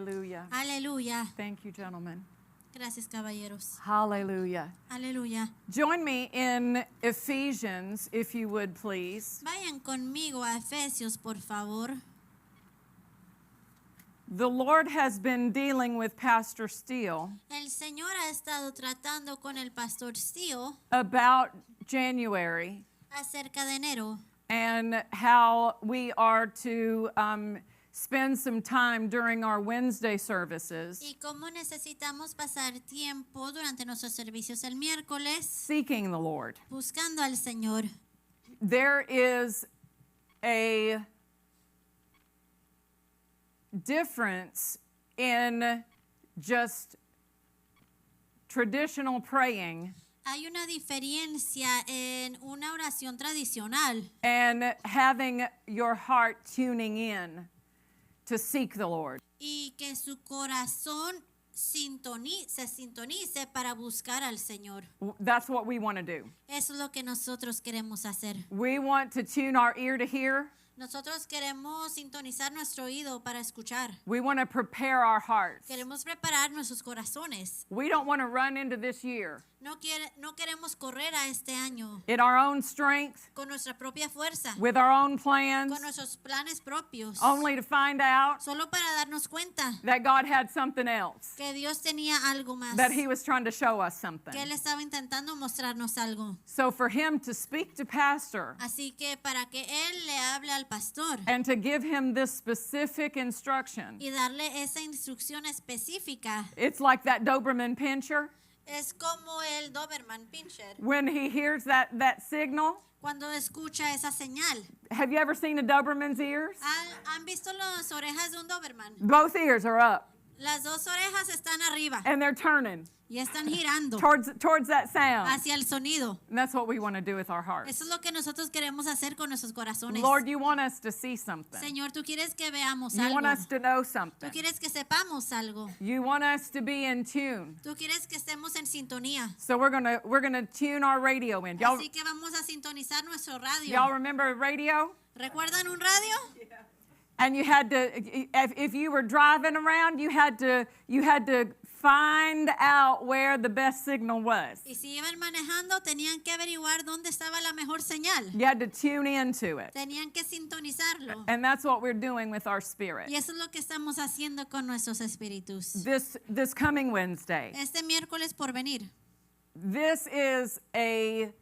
Hallelujah. Aleluya. Thank you, gentlemen. Gracias, caballeros. Hallelujah. Aleluya. Join me in Ephesians, if you would, please. Vayan conmigo a Efesios, por favor. The Lord has been dealing with Pastor Steele El Señor ha estado tratando con el pastor Steele about January acerca de enero and how we are to spend some time during our Wednesday services y cómo necesitamos pasar tiempo durante nuestros servicios el miércoles seeking the Lord. buscando al Señor. There is a difference in just traditional praying Hay una diferencia en una oración tradicional and having your heart tuning in to seek the Lord. y que su corazón se sintonice para buscar al Señor. That's what we want to do. Eso es lo que nosotros queremos hacer. We want to tune our ear to hear. Nosotros queremos sintonizar nuestro oído para escuchar. We want to prepare our hearts. Queremos preparar nuestros corazones. We don't want to run into this year No queremos correr a este año in our own strength, con nuestra propia fuerza, with our own plans, con nuestros planes propios, only to find out solo para darnos cuenta that God had something else, que Dios tenía algo más, that He was trying to show us something. que Él estaba intentando mostrarnos algo. So for Him to speak to Pastor Así que para que Él le hable al pastor and to give him this specific instruction, y darle esa instrucción específica, it's like that Doberman pinscher. es como el Doberman Pinscher. When he hears that signal, Cuando escucha esa señal, have you ever seen a Doberman's ears? ¿han visto las orejas de un Doberman? Both ears are up Las dos orejas están arriba and they're turning y están girando towards that sound. hacia el sonido. And that's what we want to do with our hearts. Eso es lo que nosotros queremos hacer con nuestros corazones. Lord, you want us to see something. Señor, tú quieres que veamos You want algo. us to know Tú something. quieres que sepamos algo. You want us to be in tune. Tú quieres que estemos en sintonía. So we're gonna tune our radio in. Así que vamos a sintonizar nuestro Y'all radio. remember radio? ¿Recuerdan un radio? And you had to, if you were driving around, you had to find out where the best signal was. Y si iban manejando, tenían que averiguar dónde estaba la mejor señal. You had to tune into it. Tenían que sintonizarlo. And that's what we're doing with our spirit. Y eso es lo que estamos haciendo con nuestros espíritus. This coming Wednesday, Este miércoles por venir. this is a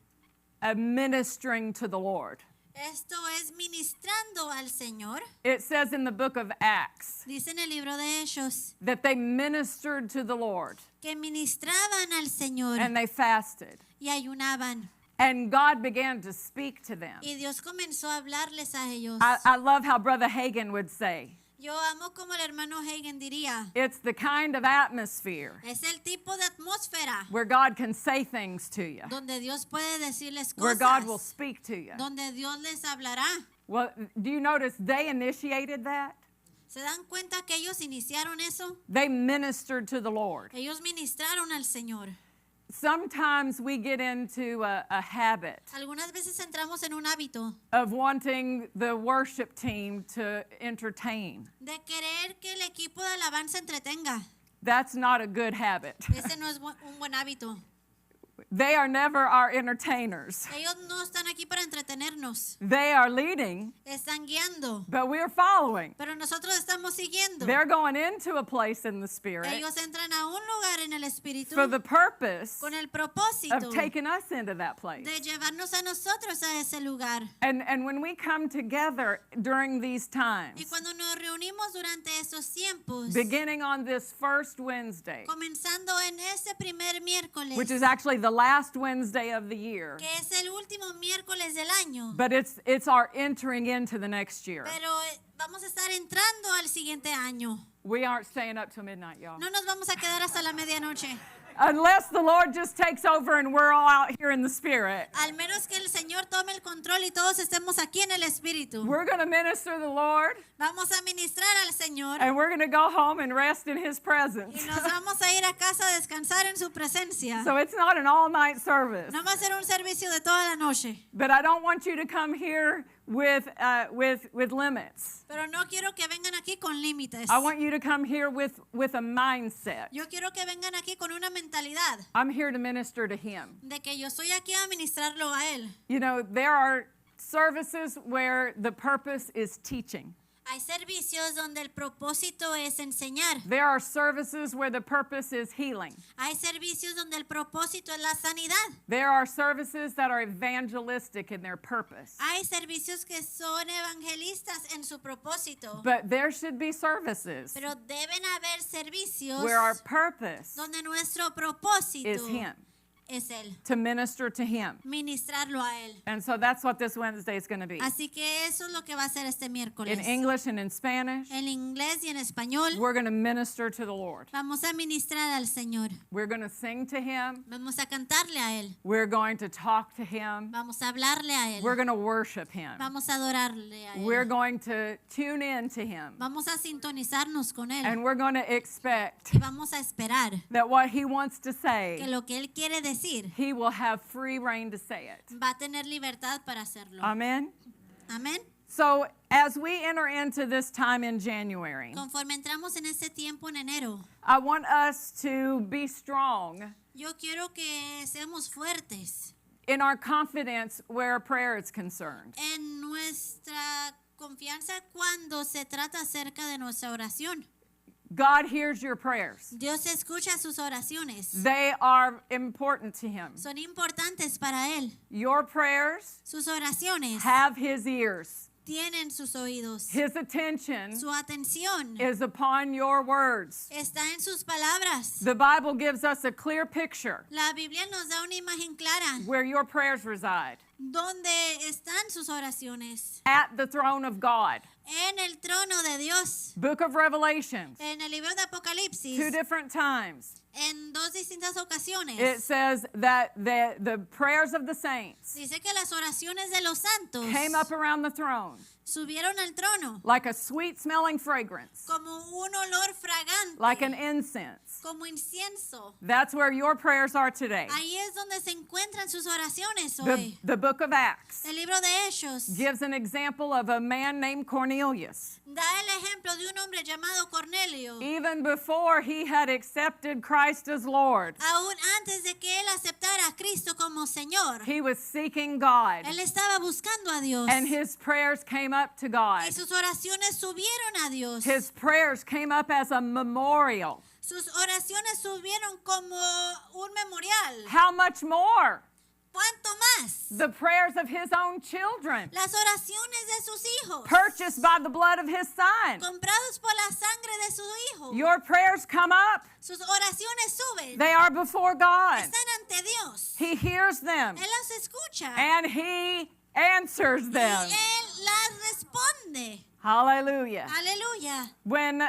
ministering to the Lord. Esto es ministrando al Señor. It says in the book of Acts Dice en el libro de Hechos that they ministered to the Lord que ministraban al Señor and they fasted. y ayunaban. And God began to speak to them. Y Dios comenzó a hablarles a ellos. I love how Brother Hagin would say, Yo amo como el hermano Hagen diría. it's the kind of atmosphere Es el tipo de atmósfera where God can say things to you, donde Dios puede decirles where God will cosas, speak to you. donde Dios les hablará. Well, do you notice they initiated that? ¿Se dan cuenta que ellos iniciaron eso? They ministered to the Lord. Ellos ministraron al Señor. Sometimes we get into a habit Algunas veces entramos en un hábito of wanting the worship team to entertain. de querer que el equipo de alabanza entretenga. That's not a good habit. Ese no es un buen hábito. They are never our entertainers. Ellos no están aquí para entretenernos. They are leading, Están guiando. but we're following. Pero nosotros estamos siguiendo. They're going into a place in the Spirit Ellos entran a un lugar en el Espíritu for the purpose con el propósito of taking us into that place. de llevarnos a nosotros a ese lugar. And when we come together during these Y times, cuando nos reunimos durante esos tiempos, beginning on this first Wednesday, comenzando en ese primer miércoles, which is actually the last Wednesday of the year, que es el último miércoles del año, but it's our entering into the next year. pero vamos a estar entrando al siguiente año. We aren't staying up till midnight, y'all. No nos vamos a quedar hasta la medianoche. Unless the Lord just takes over and we're all out here in the Spirit. Al menos que el Señor tome el control y todos estemos aquí en el Espíritu. We're going to minister the Lord, Vamos a ministrar al Señor and we're going to go home and rest in His y presence. nos vamos a ir a casa a descansar en su presencia. So it's not an all-night service. No va a ser un servicio de toda la noche. But I don't want you to come here with limits. Pero no quiero que vengan aquí con límites. I want you to come here with a mindset. Yo quiero que vengan aquí con una mentalidad I'm here to minister to him. de que yo estoy aquí a ministrarlo a él. You know, there are services where the purpose is teaching. Hay servicios donde el propósito es enseñar. There are services where the purpose is healing. Hay servicios donde el propósito es la sanidad. There are services that are evangelistic in their purpose. Hay servicios que son evangelistas en su propósito. But there should be services Pero deben haber servicios where our purpose donde nuestro propósito is Him, es él. to minister to Him. Ministrarlo a él. And so that's what this Wednesday is going to be. Así que eso es lo que va a ser este miércoles. In English and in Spanish, En inglés y en español we're going to minister to the Lord. vamos a ministrar al Señor. We're going to sing to Him. Vamos a cantarle a él. We're going to talk to Him. Vamos a hablarle a él. We're going to worship Him. Vamos a adorarle a él. We're going to tune in to Him. Vamos a sintonizarnos con él. And we're going to expect Y vamos a esperar that what He wants to que say, lo que él quiere decir He will have free reign to say it. va a tener libertad para hacerlo. Amen? Amén. So as we enter into this time in January, Conforme entramos en ese tiempo en enero, I want us to be strong yo quiero que seamos fuertes in our confidence where prayer is concerned. en nuestra confianza cuando se trata acerca de nuestra oración. God hears your prayers. Dios escucha sus oraciones. They are important to Him. Son importantes para él. Your prayers Sus oraciones have His ears. tienen sus oídos. His attention Su atención is upon your words. está en sus palabras. The Bible gives us a clear picture La Biblia nos da una imagen clara where your prayers reside. donde están sus oraciones. At the throne of God. En el trono de Dios. Book of Revelations, En el libro de Apocalipsis. 2 different times. En dos distintas ocasiones. It says that the prayers of the saints Dice que las oraciones de los santos came up around the throne subieron al trono like a sweet smelling fragrance, como un olor fragante, like an incense. como incienso. That's where your prayers are today. Ahí es donde se encuentran sus oraciones The, hoy. the book of Acts El libro de Hechos gives an example of a man named Cornelius. da el ejemplo de un hombre llamado Cornelio. Even before he had accepted Christ as Lord, Aún antes de que él aceptara a Cristo como Señor, he was seeking God, él estaba buscando a Dios. and his prayers came up to God. Y sus oraciones subieron a Dios. His prayers came up as a memorial. Sus oraciones subieron como un memorial. How much more? ¿Cuánto más? The prayers of his own children, Las oraciones de sus hijos, purchased by the blood of his son. comprados por la sangre de su hijo. Your prayers come up. Sus oraciones suben. They are before God. Están ante Dios. He hears them, Él las escucha. and he answers Y them. él las responde. Hallelujah. Aleluya. When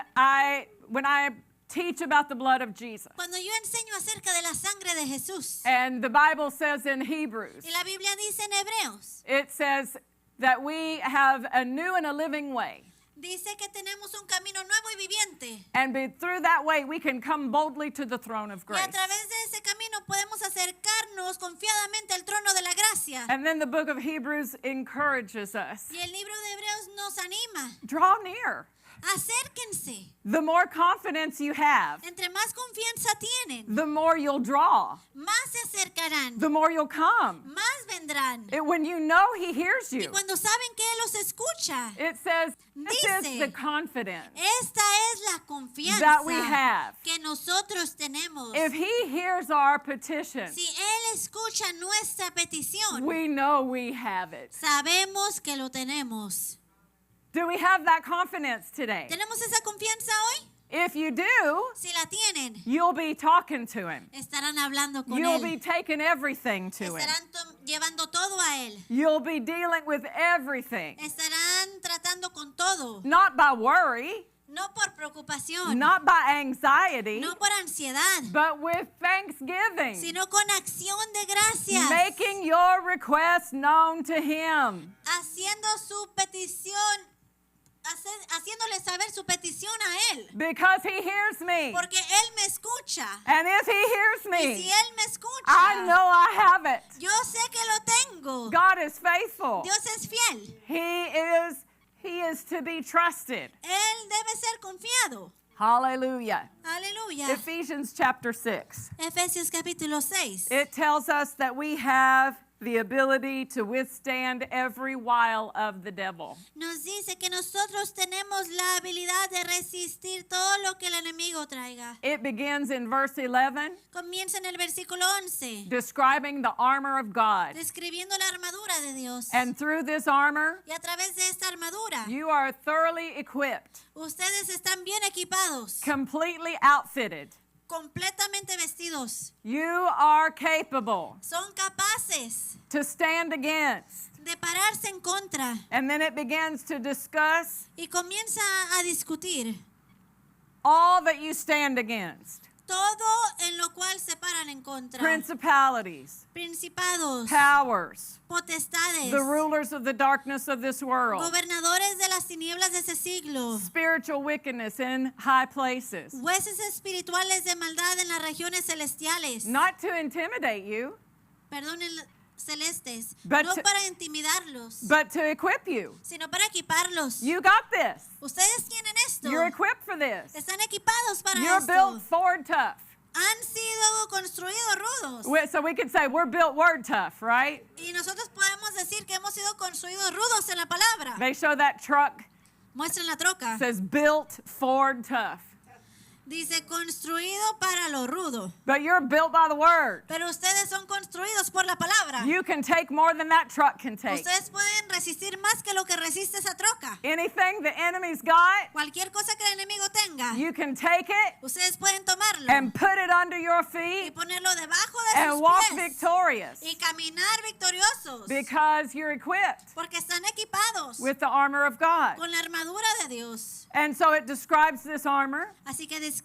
I teach about the blood of Jesus, Cuando yo enseño acerca de la sangre de Jesús, and the Bible says in Hebrews, y la Biblia dice en Hebreos, it says that we have a new and a living way. dice que tenemos un camino nuevo y viviente. And through that way, we can come boldly to the throne of Y grace. a través de ese camino podemos acercarnos confiadamente al trono de la gracia. And then the book of Hebrews encourages us. Y el libro de Hebreos nos anima. Draw near. Acérquense. The more confidence you have, Entre más confianza tienen, the more you'll draw, más se acercarán, the more you'll come. más vendrán. When you know He hears Y you, cuando saben que Él los escucha, it says, this is Dice, the confidence esta es la confianza that we have. que nosotros tenemos. If He hears our petition, Si Él escucha nuestra petición, we know we have it. sabemos que lo tenemos. Do we have that confidence today? ¿Tenemos esa confianza hoy? If you do, Si la tienen, you'll be talking to Him. estarán hablando con You'll Él. be taking everything to Him. Estarán llevando todo a Él. You'll be dealing with everything. Estarán tratando con todo. Not by worry, No por preocupación, not by anxiety, no por ansiedad, but with thanksgiving. sino con acción de gracias. Making your request known to Him. Haciendo su petición haciéndole saber su petición a Él. because He hears me. Porque Él me escucha. And if He hears Y si me, Él me escucha, I know I have it. yo sé que lo tengo. God is faithful. Dios es fiel. He is to be trusted. Él debe ser confiado. Hallelujah. Aleluya. Ephesians chapter 6. Efesios capítulo 6. It tells us that we have the ability to withstand every wile of the devil. Nos dice que nosotros tenemos la habilidad de resistir todo lo que el enemigo traiga. It begins in verse 11, Comienza en el versículo 11, describing the armor of God. describiendo la armadura de Dios. And through this armor, Y a través de esta armadura, you are thoroughly equipped, ustedes están bien equipados, completely outfitted. completamente vestidos. You are capable Son capaces to stand against. de pararse en contra. And then it begins to discuss Y comienza a discutir all that you stand against. todo en lo cual se paran en contra. Principalities, Principados, powers, potestades, the rulers of the darkness of this world, gobernadores de las tinieblas de ese siglo, spiritual wickedness in high places. jueces espirituales de maldad en las regiones celestiales. Not to intimidate you, Perdonen, celestes. But No to- para intimidarlos, but to equip you. sino para equiparlos. You got this. Ustedes tienen esto. You're equipped for this. Están equipados para You're esto. built Ford tough. Han sido construidos rudos. So we could say we're built word tough, right? Y nosotros podemos decir que hemos sido construidos rudos en la palabra. They show that truck, Muestren la troca. says built Ford tough. Dice construido para lo rudo. But you're built by the word. Pero ustedes son construidos por la palabra. You can take more than that truck can take. Ustedes pueden resistir más que lo que resiste esa troca. Anything the enemy's got, Cualquier cosa que el enemigo tenga, you can take it ustedes pueden tomarlo and put it under your y feet ponerlo debajo de and sus walk pies victorious y caminar victoriosos. because you're equipped Porque están equipados with the armor of God. con la armadura de Dios. And so it describes this armor, Así que describe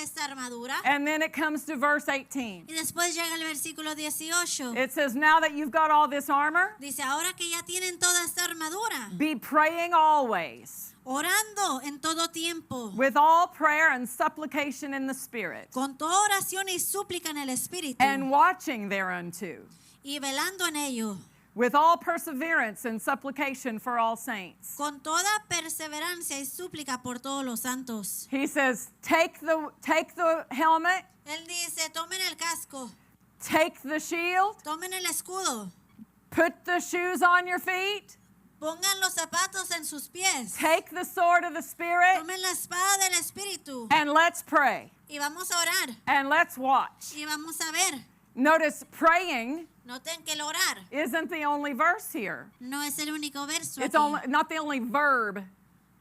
esta armadura. and then it comes to verse 18. Y después llega el versículo 18. It says, now that you've got all this armor, Dice, ahora que ya tienen toda esta armadura, be praying always orando en todo tiempo, with all prayer and supplication in the Spirit, con toda oración y súplica en el Espíritu, and watching thereunto, y velando en ello, with all perseverance and supplication for all saints. con toda perseverancia y súplica por todos los santos. He says, take the helmet, Él dice, tomen el casco, take the shield, tomen el escudo, put the shoes on your feet, pongan los zapatos en sus pies, take the sword of the Spirit, tomen la espada del Espíritu, and let's pray, y vamos a orar, and let's watch. y vamos a ver. Notice praying Noten que el orar isn't the only verse here. no es el único verso It's aquí. not the only verb.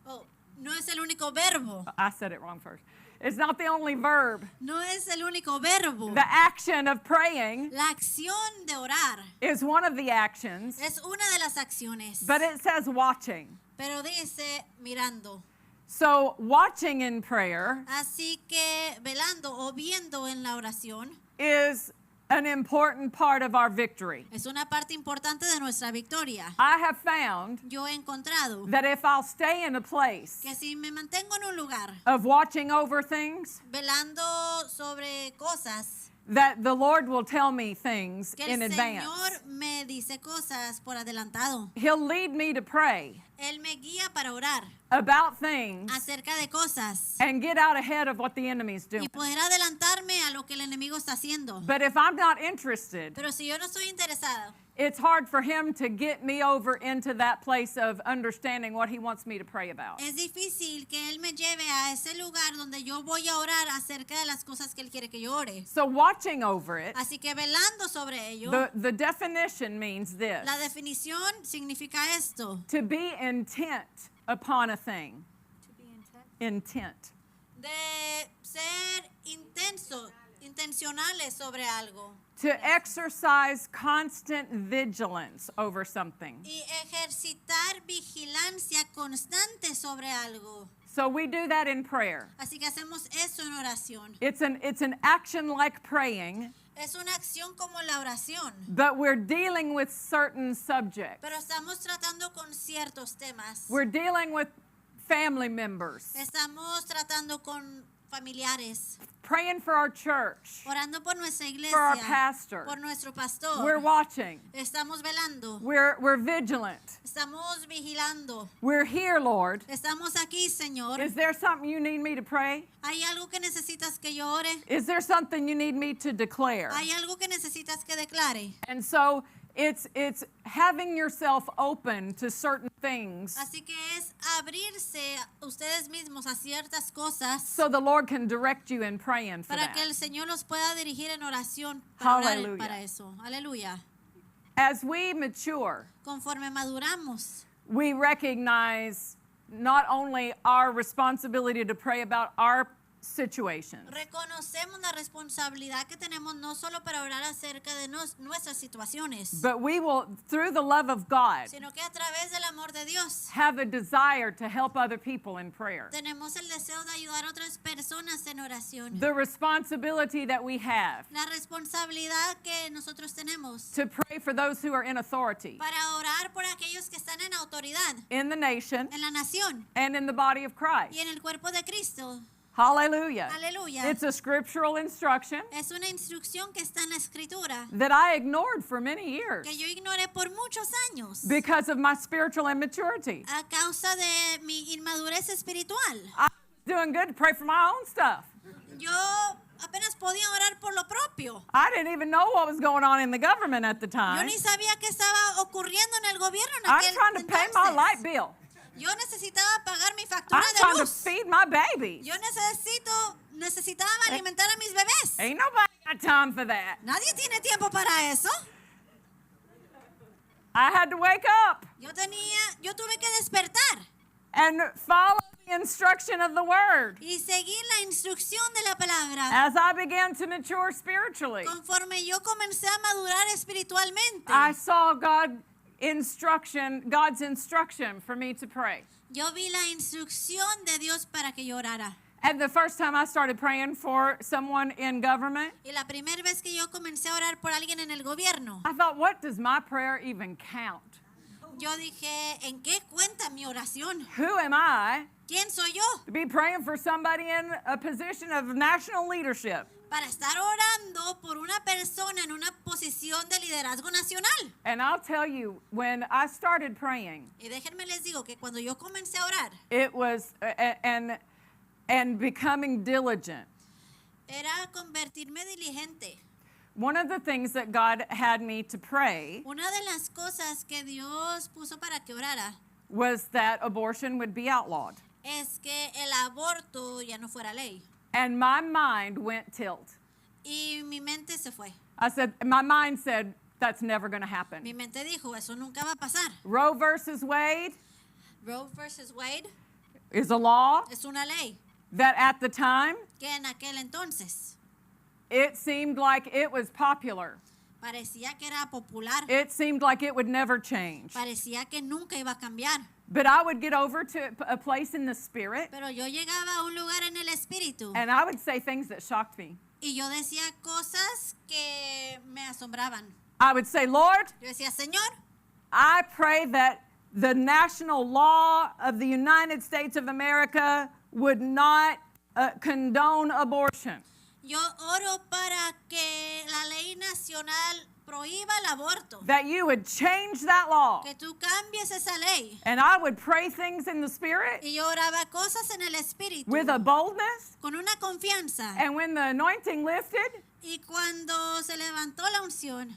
Oh, no es el único verbo. I said it wrong first. It's not the only verb. No es el único verbo. The action of praying La acción de orar is one of the actions, es una de las acciones. but it says watching. Pero dice mirando. So watching in prayer Así que velando o viendo en la oración is an important part of our victory. es una parte importante de nuestra victoria. I have found Yo he encontrado that if I'll stay in a place que si me mantengo en un lugar of watching over things, velando sobre cosas, that the Lord will tell me things que in el advance. Señor me dice cosas por adelantado. He'll lead me to pray Él me guía para orar about things acerca de cosas and get out ahead of what the enemy's doing. y poder adelantarme a lo que el enemigo está haciendo. But if I'm not interested, Pero si yo no estoy interesado, it's hard for him to get me over into that place of understanding what he wants me to pray about. es difícil que Él me lleve a ese lugar donde yo voy a orar acerca de las cosas que Él quiere que yo ore. So watching over it, Así que velando sobre ello, the definition means this: la definición significa esto. to be intent upon a thing. Intent. De ser intencionales sobre algo. To exercise constant vigilance over something. Y ejercitar vigilancia constante sobre algo. So we do that in prayer. Así que hacemos eso en oración. It's an action like praying, Es una acción como la oración. but we're dealing with certain subjects. Pero estamos tratando con ciertos temas. We're dealing with family members, Estamos tratando con familiares, praying for our church, orando por nuestra for our iglesia, pastor. por nuestro pastor. We're watching. Estamos velando, We're vigilant. estamos vigilando. We're here, Lord. Estamos aquí, Señor. Is there something you need me to pray? ¿Hay algo que necesitas que yo ore? Is there something you need me to declare? ¿Hay algo que necesitas que declare? And so it's having yourself open to certain things Así que es abrirse ustedes mismos a ciertas cosas so the Lord can direct you in praying for para que that. el Señor los pueda dirigir en oración para orar Hallelujah. para eso. Aleluya. As we mature, Conforme maduramos, we recognize not only our responsibility to pray about our situations, reconocemos la responsabilidad que tenemos no solo para orar acerca de nuestras situaciones, but we will, through the love of God, sino que a través del amor de Dios have a desire to help other people in prayer. tenemos el deseo de ayudar a otras personas en oración. The responsibility that we have La responsabilidad que nosotros tenemos to pray for those who are in authority para orar por aquellos que están en autoridad in the nation en la nación and in the body of y Christ. en el cuerpo de Cristo. Hallelujah. Aleluya. It's a scriptural instruction Es una instrucción que está en la escritura that I ignored for many years que yo ignoré por muchos años because of my spiritual immaturity. a causa de mi inmadurez espiritual. I was doing good to pray for my own stuff. Yo apenas podía orar por lo propio. I didn't even know what was going on in the government at the Yo time. ni sabía qué estaba ocurriendo en el gobierno en I'm aquel trying to pay my entonces. light bill. Yo necesitaba pagar mi factura I'm de trying to luz. feed my babies. Yo necesitaba alimentar a mis bebés. Ain't nobody got time for that. Nadie tiene tiempo para eso. I had to wake up Yo tuve que despertar and follow the instruction of the word. y seguir la instrucción de la palabra. As I began to mature spiritually, Conforme yo comencé a madurar espiritualmente, I saw God's instruction for me to pray. yo vi la instrucción de Dios para que yo orara. And the first time I started praying for someone in government, Y la primera vez que yo comencé a orar por alguien en el gobierno, I thought, what does my prayer even count? yo dije, ¿en qué cuenta mi oración? Who am I ¿Quién soy yo to be praying for somebody in a position of national leadership? para estar orando por una persona en una posición de liderazgo nacional? And I'll tell you, when I started praying, Y déjenme les digo que cuando yo comencé a orar, it was, and becoming diligent. era convertirme diligente. One of the things that God had me to pray Una de las cosas que Dios puso para que orara was that abortion would be outlawed. es que el aborto ya no fuera ley. And my mind went tilt. Y mi mente se fue. My mind said, that's never going to Mi happen. mente dijo, eso nunca va a pasar. Roe versus Wade Roe versus Wade is a law es una ley that at the time, que en aquel entonces it seemed like it was popular. parecía que era popular, It seemed like it would never change. parecía que nunca iba a cambiar. But I would get over to a place in the spirit Pero yo llegaba a un lugar en el espíritu and I would say things that shocked me. y yo decía cosas que me asombraban. I would say, Lord, Yo decía, Señor, I pray that the national law of the United States of America would not condone abortion. yo oro para que la ley nacional prohíba el aborto, That you would change that law. que tú cambies esa ley. And I would pray things in the spirit Y yo oraba cosas en el espíritu with a boldness. con una confianza. And when the anointing lifted, Y cuando se levantó la unción,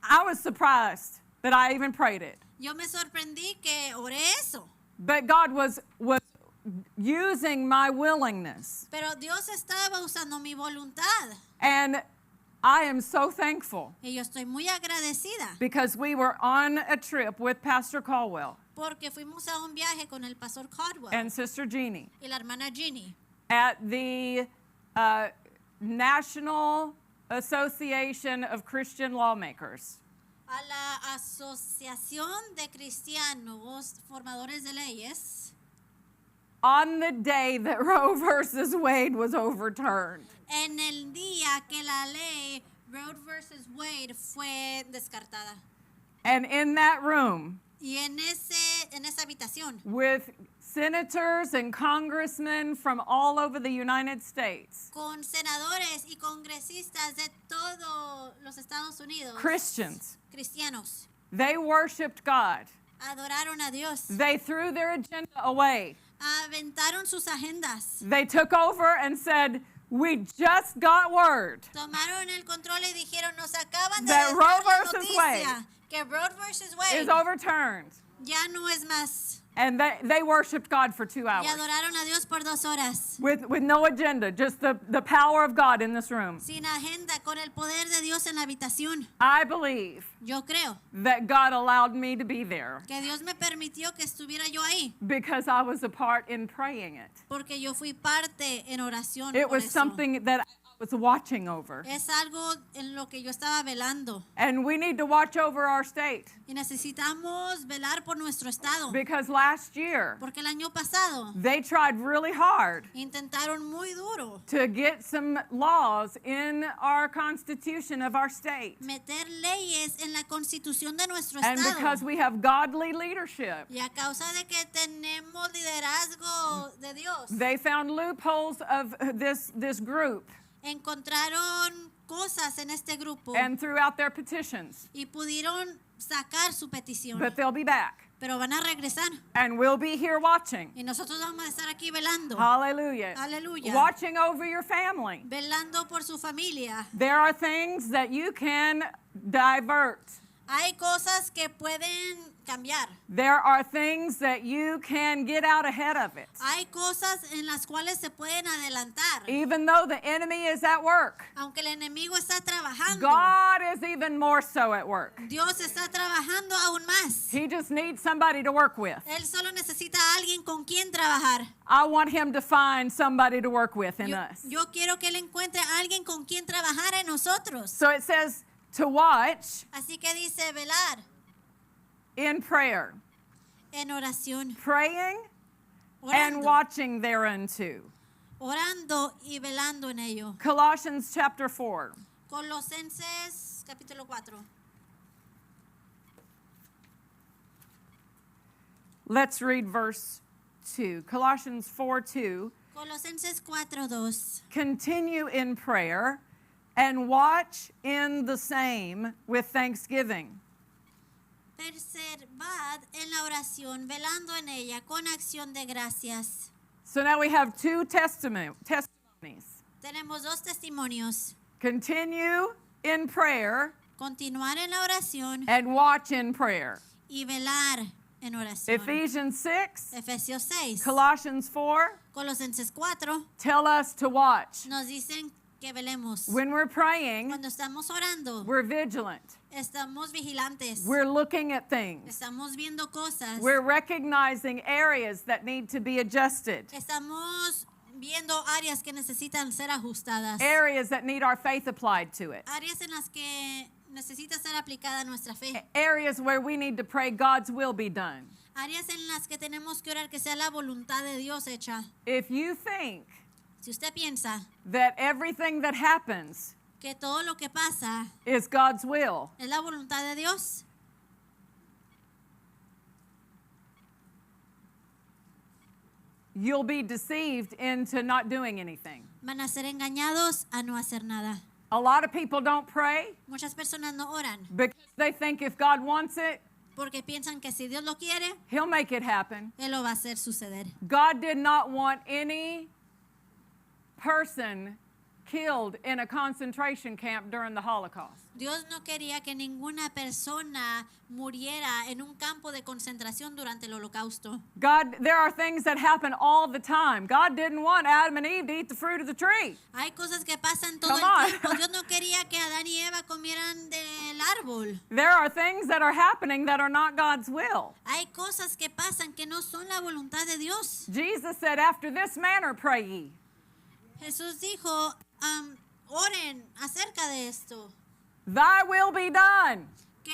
I was surprised that I even prayed it. yo me sorprendí que oré eso. But God was using my willingness. Pero Dios estaba usando mi voluntad. And I am so thankful Y yo estoy muy agradecida because we were on a trip with Pastor Caldwell porque fuimos a un viaje con el pastor Caldwell and Sister Jeannie y la hermana Ginny at the National Association of Christian Lawmakers. a la Asociación de Cristianos Formadores de Leyes On the day that Roe versus Wade was overturned. en el día que la ley Roe versus Wade fue descartada. And in that room Y en esa habitación, with senators and congressmen from all over the United States, con senadores y congresistas de todos los Estados Unidos, Christians. cristianos, They worshiped God. adoraron a Dios, They threw their agenda away. aventaron sus agendas, They took over and said, we just got word tomaron el control y dijeron, nos acaban de That dar Roe la versus noticia que Roe versus Wade is overturned. ya no es más. And they worshiped God for 2 Y hours adoraron a Dios por 2 horas. with no agenda, just the power of God in this room. Sin agenda, con el poder de Dios en la habitación. I believe Yo creo that God allowed me to be there que Dios me permitió que estuviera yo ahí, because I was a part in praying it. porque yo fui parte en oración. It por was eso. something that I was watching over. Es algo en lo que yo estaba velando. And we need to watch over our state Y necesitamos velar por nuestro estado. because last year Porque el año pasado they tried really hard intentaron muy duro to get some laws in our constitution of our state. meter leyes en la constitución de nuestro And because estado. we have godly leadership, Y a causa de que tenemos liderazgo de Dios, they found loopholes of this group encontraron cosas en este grupo and threw out their petitions. y pudieron sacar su petición. But they'll be back. Pero van a regresar And we'll be here watching. y nosotros vamos a estar aquí velando. Hallelujah. Aleluya. Watching over your family. Velando por su familia. There are things that you can divert. Hay cosas que pueden cambiar. There are things that you can get out ahead of it. Hay cosas en las cuales se pueden adelantar. Even though the enemy is at work, Aunque el enemigo está trabajando, God is even more so at work. Dios está trabajando aún más. He just needs somebody to work with. Él solo necesita a alguien con quien trabajar. I want him to find somebody to work with in us. Yo quiero que él encuentre a alguien con quien trabajar en nosotros. So it says to watch Así que dice velar in prayer, en oración, praying and orando, watching thereunto. orando y velando en ello. Colossians chapter 4. Colosenses capítulo 4. Let's read verse 2. Colossians 4:2. Colosenses 4:2. Continue in prayer and watch in the same with thanksgiving. Perseverad en la oración, velando en ella con acción de gracias. So now we have two testimonies. Tenemos 2 testimonios. Continue in prayer Continuar en la oración and watch in prayer. y velar en oración. Ephesians 6, Efesios 6. Colossians 4 Colosenses 4 tell us to watch. nos dicen que velemos. When we're praying, Cuando estamos orando, we're vigilant. estamos vigilantes. We're looking at things. Estamos viendo cosas. We're recognizing areas that need to be adjusted, Estamos viendo áreas que necesitan ser ajustadas. areas that need our faith applied to it, Áreas en las que necesita ser aplicada nuestra fe. areas where we need to pray God's will be done. Áreas en las que tenemos que orar que sea la voluntad de Dios hecha. If you think Si usted piensa that everything that happens que todo lo que pasa is God's will, es la voluntad de Dios, you'll be deceived into not doing anything. van a ser engañados a no hacer nada. A lot of people don't pray Muchas personas no oran because they think if God wants it, porque piensan que si Dios lo quiere, He'll make it happen. Él lo va a hacer suceder. God did not want any person killed in a concentration camp during the Holocaust. Dios no quería que ninguna persona muriera en un campo de concentración durante el holocausto. God, there are things that happen all the time. God didn't want Adam and Eve to eat the fruit of the tree. Hay cosas que pasan todo Come el on. tiempo. Dios no quería que Adán y Eva comieran del árbol. There are things that are happening that are not God's will. Hay cosas que pasan que no son la voluntad de Dios. Jesus said, after this manner pray ye. Jesús dijo, oren acerca de esto, Thy will be done que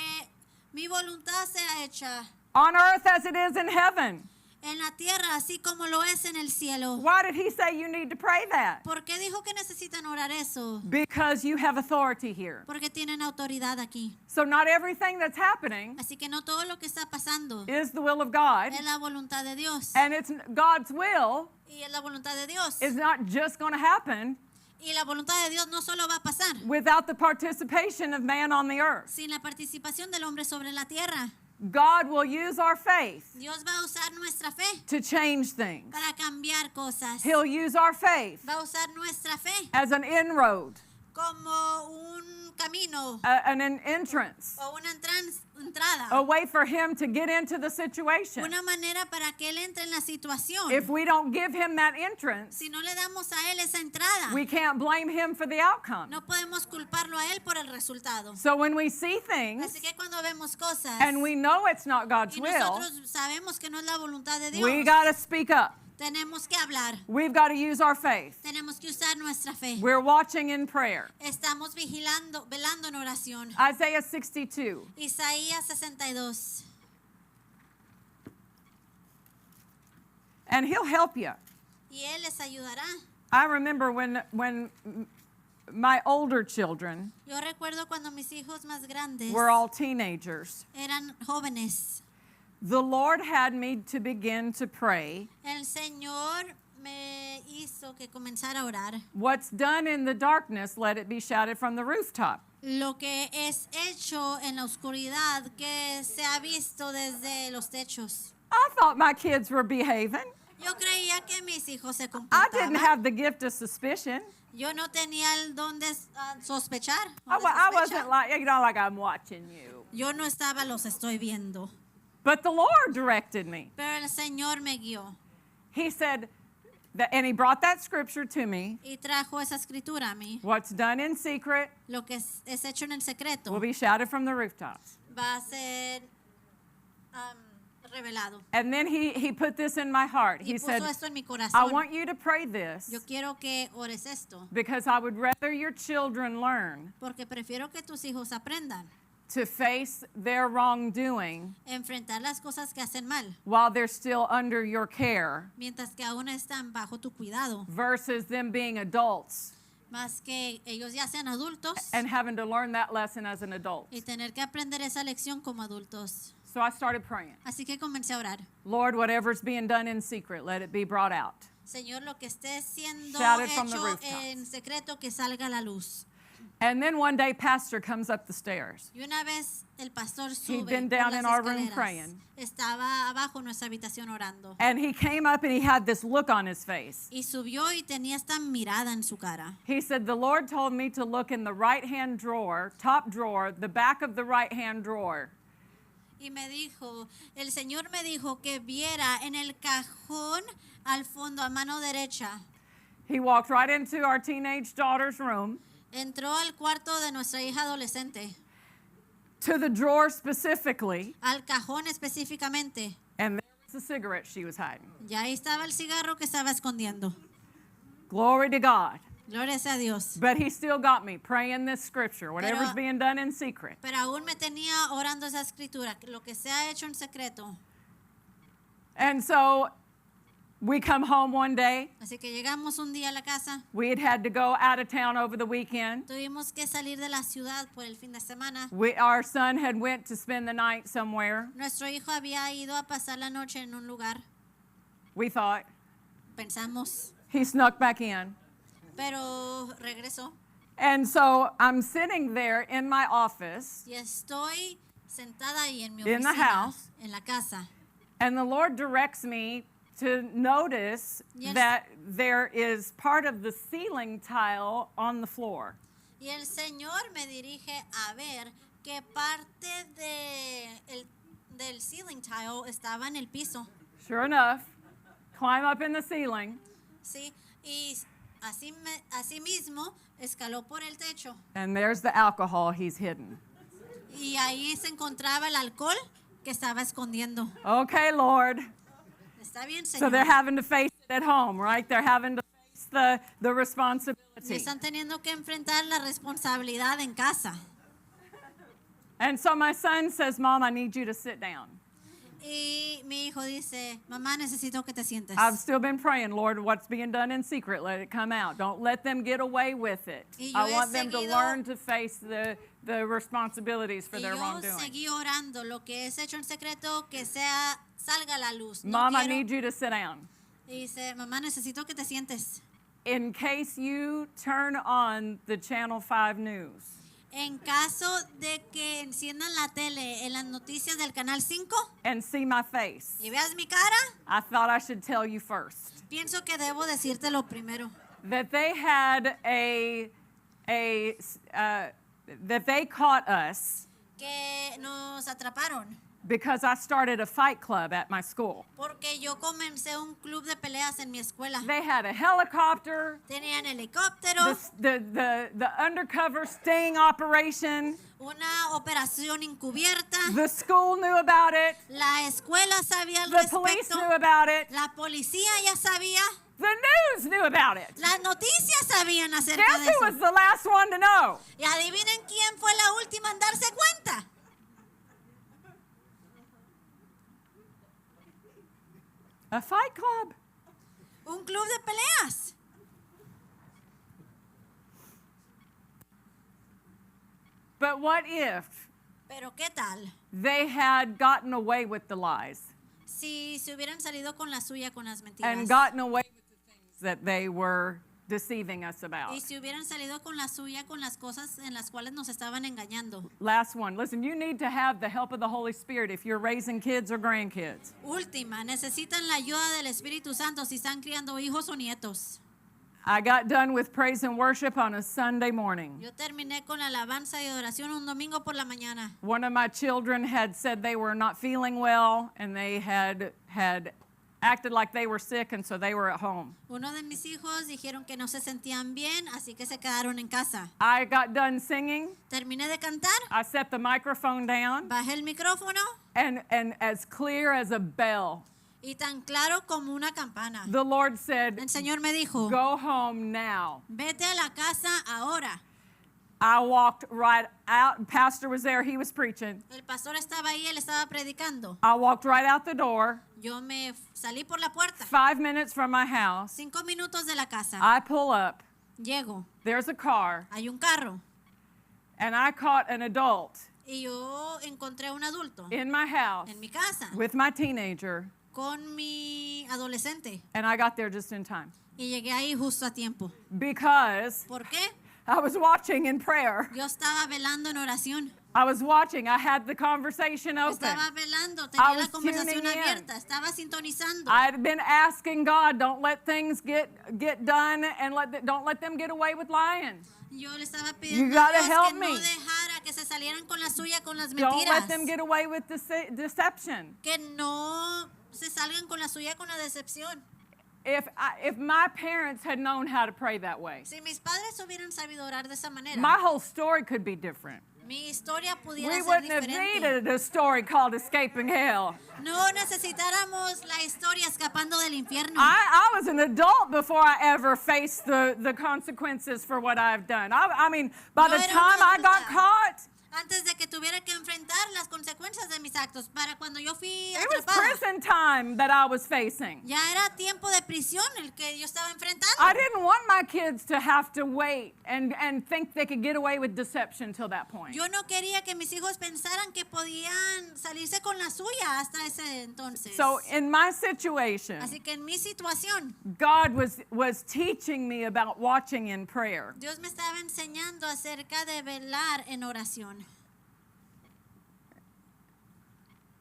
mi voluntad sea hecha on earth as it is in heaven. en la tierra, así como lo es en el cielo. Why did he say you need to pray that? ¿Por qué dijo que necesitan orar eso? Because you have authority here. Porque tienen autoridad aquí. So not everything that's happening Así que no todo lo que está pasando is the will of God. es la voluntad de Dios. And it's God's will Y es la voluntad de Dios. is not just going to happen Y la voluntad de Dios no solo va a pasar without the participation of man on the earth. sin la participación del hombre sobre la tierra. God will use our faith Dios va a usar nuestra fe to change things. para cambiar cosas. He'll use our faith Va a usar nuestra fe as an inroad, como un camino an entrance, o una entrada. a way for him to get into the situation. Una manera para que él entre en la situación. If we don't give him that entrance, Si no le damos a él esa entrada, we can't blame him for the outcome. no podemos culparlo a él por el resultado. So when we see things Así que cuando vemos cosas and we know it's not God's y will, nosotros sabemos que no es la voluntad de Dios, we got to speak up. tenemos que hablar. We've got to use our faith. Tenemos que usar nuestra fe. We're watching in prayer. Estamos velando en oración. Isaiah 62. Isaías 62. And he'll help you. Y él les ayudará. I remember when my older children Yo recuerdo cuando mis hijos más grandes were all teenagers. eran jóvenes. The Lord had me to begin to pray. El Señor me hizo que comenzara a orar. What's done in the darkness, let it be shouted from the rooftop. Lo que es hecho en la oscuridad, que se ha visto desde los techos. I thought my kids were behaving. Yo creía que mis hijos se I comportaban. didn't have the gift of suspicion. Yo no tenía el don de sospechar. o I, de I sospechar. wasn't like I'm watching you. Yo no estaba, los estoy viendo. But the Lord directed me. Pero el Señor me guió He said, and he brought that scripture to me. y trajo esa escritura a mí. What's done in secret Lo que es hecho en el secreto will be shouted from the rooftops. va a ser revelado. And then he put this in my heart. Y He puso said, esto en mi I corazón. want you to pray this Yo quiero que ores esto, because I would rather your children learn porque prefiero que tus hijos aprendan to face their wrongdoing enfrentar las cosas que hacen mal, while they're still under your care mientras que aún están bajo tu cuidado, versus them being adults más que ellos ya sean adultos and having to learn that lesson as an adult. y tener que aprender esa lección como adultos. So I started praying. Así que comencé a orar. Lord, whatever's being done in secret, let it be brought out. Señor, lo que esté siendo Shout it from the hecho rooftops. en secreto, que salga a la luz. And then one day, Pastor comes up the stairs. Y una vez el pastor He'd sube been por down las in our room escaleras. praying. Estaba abajo en nuestra habitación orando. And he came up and he had this look on his face. Y subió y tenía esta mirada en su cara. He said, the Lord told me to look in the right-hand drawer, top drawer, the back of the right-hand drawer. Y me dijo, el Señor me dijo que viera en el cajón al fondo, a mano derecha. He walked right into our teenage daughter's room, Entró al cuarto de nuestra hija adolescente, to the drawer specifically, al cajón específicamente. and there was the cigarette she was hiding. Ya ahí estaba el cigarro que estaba escondiendo. Glory to God. Gloria sea a Dios. But he still got me praying this scripture, whatever's Pero- being done in secret. Pero aún me tenía orando esa escritura, lo que se ha hecho en secreto. And so we come home one day. Así que llegamos un día a la casa. We had to go out of town over the weekend. Tuvimos que salir de la ciudad por el fin de semana. Our son had went to spend the night somewhere, Nuestro hijo había ido a pasar la noche en un lugar, we thought. pensamos, He snuck back in. pero regresó. And so I'm sitting there in my office, Y estoy sentada ahí en mi In the oficina, house. en la casa. and the Lord directs me to notice Yes. that there is part of the ceiling tile on the floor. Y el Señor me dirige a ver qué parte del ceiling tile estaba en el piso. Sure enough, climb up in the ceiling, ¿Sí? Y así mismo escaló por el techo. and there's the alcohol he's hidden. Y ahí se encontraba el alcohol que estaba escondiendo. Okay, Lord. Está bien, So Señor. they're having to face it at home, right? They're having to face the Y responsibility. están teniendo que enfrentar la responsabilidad en casa. And so my son says, Mom, I need you to sit down. Y mi hijo dice, mamá, necesito que te sientes. I've still been praying, Lord, what's being done in secret, let it come out. Don't let them get away with it. Y yo I he want them to seguido- learn to face the responsibilities for Y their yo wrongdoing. seguí orando, lo que es hecho en secreto, que salga a la luz. No Mom, I quiero- need you to sit down. Y dice, mamá, necesito que te sientes. In case you turn on the Channel 5 news, En caso de que enciendan la tele en las noticias del Canal 5 and see my face, y veas mi cara, I thought I should tell you first pienso que debo decírtelo primero. that they had that they caught us Que nos atraparon. because I started a fight club at my school. Porque yo comencé un club de peleas en mi escuela. They had a helicopter, Tenían helicóptero, the undercover sting operation. una operación encubierta. The school knew about it. La escuela sabía al The police respecto. knew about it. La policía ya sabía. The news knew about it. Las noticias sabían acerca Guess de who eso. was the last one to know? Y adivinen quién fue la última en darse cuenta. A fight club. Un club de peleas. But what if Pero ¿qué tal they had gotten away with the lies si se hubieran salido con la suya con las mentiras? and gotten away with the things that they were deceiving us about? Y si hubieran salido con la suya con las cosas en las cuales nos estaban engañando. Last one. Listen, you need to have the help of the Holy Spirit if you're raising kids or grandkids. Última, necesitan la ayuda del Espíritu Santo si están criando hijos o nietos. I got done with praise and worship on a Sunday morning. Yo terminé con alabanza y adoración un domingo por la mañana. One of my children had said they were not feeling well and they had acted like they were sick, and so they were at home. Uno de mis hijos dijeron que no se sentían bien, así que se quedaron en casa. I got done singing. Terminé de cantar, I set the microphone down, bajé el micrófono and as clear as a bell, y tan claro como una campana. the Lord said, El Señor me dijo, go home now. vete a la casa ahora. I walked right out. Pastor was there. He was preaching. El pastor estaba ahí, él estaba predicando. I walked right out the door. Yo me salí por la puerta. 5 minutes from my house. 5 minutos de la casa. I pull up. Llego, There's a car, hay un carro and I caught an adult y yo encontré un adulto in my house en mi casa with my teenager, con mi adolescente and I got there just in time y llegué ahí justo a tiempo. because ¿Por qué? I was watching in prayer. Yo estaba velando en oración. I was watching. I had the conversation open. Estaba velando, I tenía la was conversación tuning in. abierta, estaba sintonizando. I had been asking God, don't let things get done and don't let them get away with lying. Yo le estaba You pidiendo a gotta Dios help que me. no dejara que se salieran con la suya con las Don't let mentiras. them get away with deception. Que no se salgan con la suya con la decepción. If my parents had known how to pray that way, Si mis padres hubieran sabido orar de esa manera, my whole story could be different. mi historia pudiera We ser wouldn't have diferente. needed a story called Escaping Hell. No necesitáramos la historia escapando del infierno. I was an adult before I ever faced the consequences for what I've done. I mean, by Yo the era time una I got adulta. caught, Antes de que tuviera que enfrentar las consecuencias de mis actos, para cuando yo fui it was atrapada, prison time that I was facing. ya era tiempo de prisión el que yo estaba enfrentando. I didn't want my kids to have to wait and think they could get away with deception till that point. Yo no quería que mis hijos pensaran que podían salirse con la suya hasta ese entonces. So in my situation, Así que en mi situación, God was teaching me about watching in prayer. Dios me estaba enseñando acerca de velar en oración.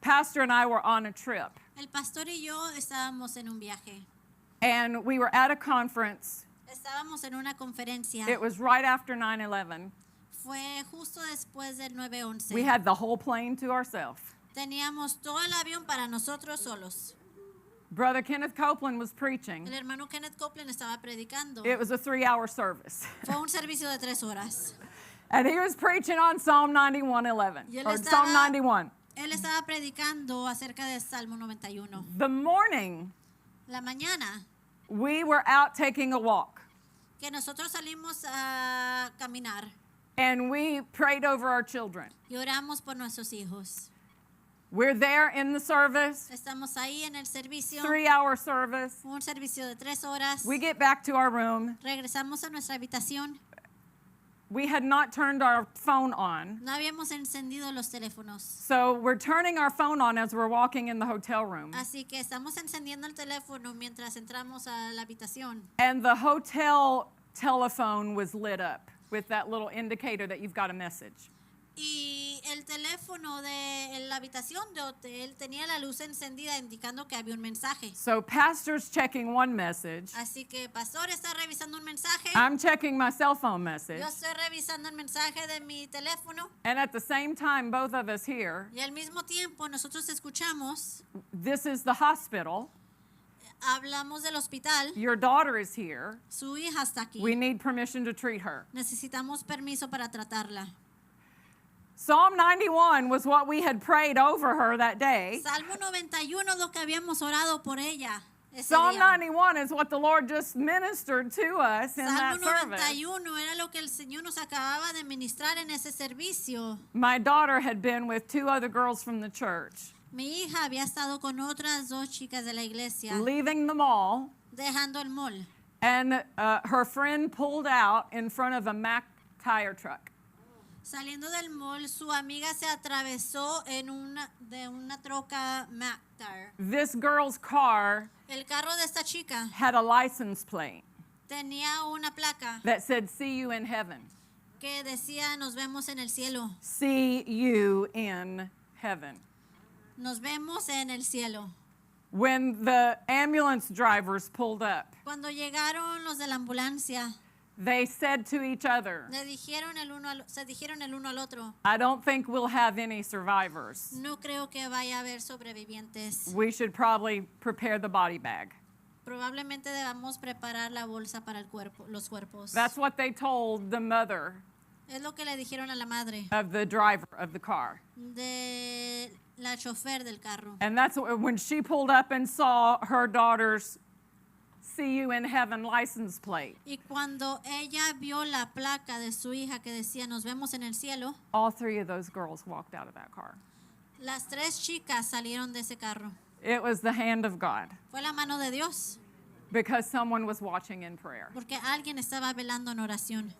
Pastor and I were on a trip, El pastor y yo estábamos en un viaje. and we were at a conference. Estábamos en una conferencia. It was right after 9/11. Fue justo después del 9/11. We had the whole plane to ourselves. Teníamos todo el avión para nosotros solos. Brother Kenneth Copeland was preaching. El hermano Kenneth Copeland estaba predicando. It was a 3-hour service. Fue un servicio de 3 horas. And he was preaching on Psalm 91:11, Y él or estaba- Psalm 91. Él estaba predicando acerca de Salmo 91. The morning, La mañana we were out taking a walk, que nosotros salimos a caminar and we prayed over our children. y oramos por nuestros hijos. We're there in the service, Estamos ahí en el servicio, 3-hour service. un servicio de 3 horas. We get back to our room. Regresamos a nuestra habitación. We had not turned our phone on. No habíamos encendido los teléfonos. So we're turning our phone on as we're walking in the hotel room. Así que estamos encendiendo el teléfono mientras entramos a la habitación. And the hotel telephone was lit up with that little indicator that you've got a message. Y el teléfono de la habitación de hotel tenía la luz encendida indicando que había un mensaje. So pastor's checking one message. Así que pastor está revisando un mensaje. I'm checking my cell phone message. Yo estoy revisando el mensaje de mi teléfono. And at the same time, both of us hear, Y al mismo tiempo nosotros escuchamos, this is the hospital. hablamos del hospital. Your daughter is here. Su hija está aquí. We need permission to treat her. Necesitamos permiso para tratarla. Psalm 91 was what we had prayed over her that day. Salmo 91 es lo que habíamos orado por ella ese Psalm día. 91 is what the Lord just ministered to us in that Salmo service. 91 era lo que el Señor nos acababa de ministrar en ese servicio. My daughter had been with 2 other girls from the church, Mi hija había estado con otras 2 chicas de la iglesia, leaving the mall, dejando el mall. and her friend pulled out in front of a Mack tire truck. Saliendo del mall, su amiga se atravesó en una troca Mack Tire. This girl's car El carro de esta chica had a license plate tenía una placa that said, "See you in heaven." que decía nos vemos en el cielo. See you in heaven. Nos vemos en el cielo. When the ambulance drivers pulled up, Cuando llegaron los de la ambulancia, they said to each other, se dijeron el uno al otro, "I don't think we'll have any survivors. no creo que vaya a haber sobrevivientes. We should probably prepare the body bag." Probablemente debamos preparar la bolsa para los cuerpos. That's what they told the mother Es lo que le dijeron a la madre of the driver of the car. de la chofer del carro. And that's when she pulled up and saw her daughter's "See you in heaven" license plate. Y cuando ella vio la placa de su hija que decía nos vemos en el cielo, All 3 of those girls walked out of that car. las 3 chicas salieron de ese carro. It was the hand of God Fue la mano de Dios, because someone was watching in prayer. porque alguien estaba velando en oración.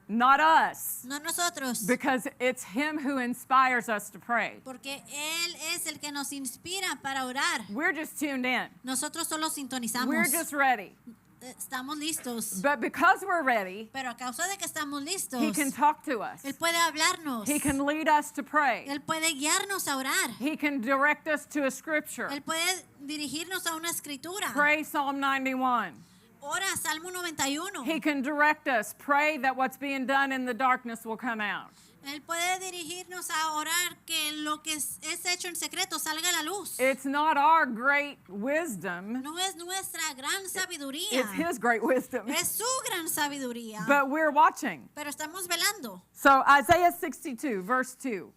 Not us, No nosotros, because it's Him who inspires us to pray. porque Él es el que nos inspira para orar. We're just tuned in. Nosotros solo sintonizamos. We're just ready. Estamos listos. But because we're ready, Pero a causa de que estamos listos, He can talk to us. Él puede hablarnos. He can lead us to pray. Él puede guiarnos a orar. He can direct us to a scripture. Él puede dirigirnos a una escritura. Pray Psalm 91. Ora Salmo 91. He can direct us. Pray that what's being done in the darkness will come out. Él puede dirigirnos a orar que lo que es hecho en secreto salga a la luz. It's not our great wisdom. No es nuestra gran sabiduría. It's His great wisdom. Es su gran sabiduría. But we're watching. Pero estamos velando. So Isaiah 62, verse 2.